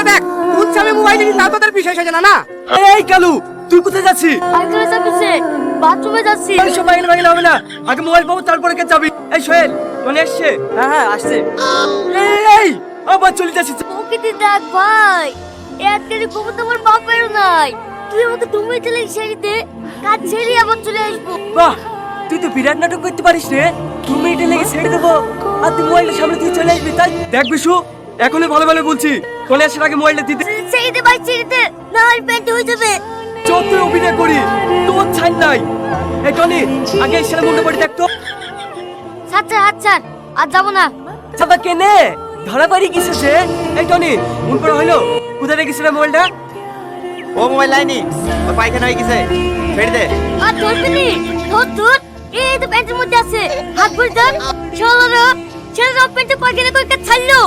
দেখ তুলছে আমি মোবাইলে নি তাও তোদের বিষয় সাজে না না। এই কালু তুই কোথায় যাচ্ছিস? আইকালে যাচ্ছে বাথরুমে যাচ্ছি। এই সব বাইরে বাইরে হবে না, আগে মোবাইল পাবো তারপরে কে যাবি। এই সোহেল মনে আসছে? হ্যাঁ হ্যাঁ আসছে। এই আবার চলে যাচ্ছিস। প্রকৃতি দেখ ভাই, এত করে খবর তোমার বাপেরও নাই। তুই আমাকে তুমি চলে ছেড়ে কাজ ছেড়ে আবার চলে আসবো। বাহ, তুই তো বিরাট নাটক করতে পারিস রে। 2 মিনিটে লেগে ছেড়ে দেবো আর তুই মোবাইলের সামনে তুই চলে আসবি। তাই দেখ বিশু, এখনই ভালো ভালো বলছি, ফোনে আসার আগে মোবাইলটা দিতে। ছেড়ে দে ভাই, ছেড়ে দে, না আর প্যান্ট হয়ে যাবে। যত অভিনয় করি তোর ছাড় নাই। এই টনি, আগে এই ছেলে মুন্ডে পড়ে দেখতো। আচ্ছা আচ্ছা, আর যাবো না। চাপা কেনে ধরা পারি কিসে সে? এই টনি, মন করা হইলো? কোথায় রেখেছিল মোবাইলটা? ও মোবাইল লাইনি ও পায়খানা হয়ে গেছে, ছেড়ে দে। আর ধরবি নি, ধর এই তো প্যান্টের মধ্যে আছে, হাত ভরে ধর। চলো রে, ছেড়ে দাও, প্যান্টে পায়খানা করে ছাড়লো।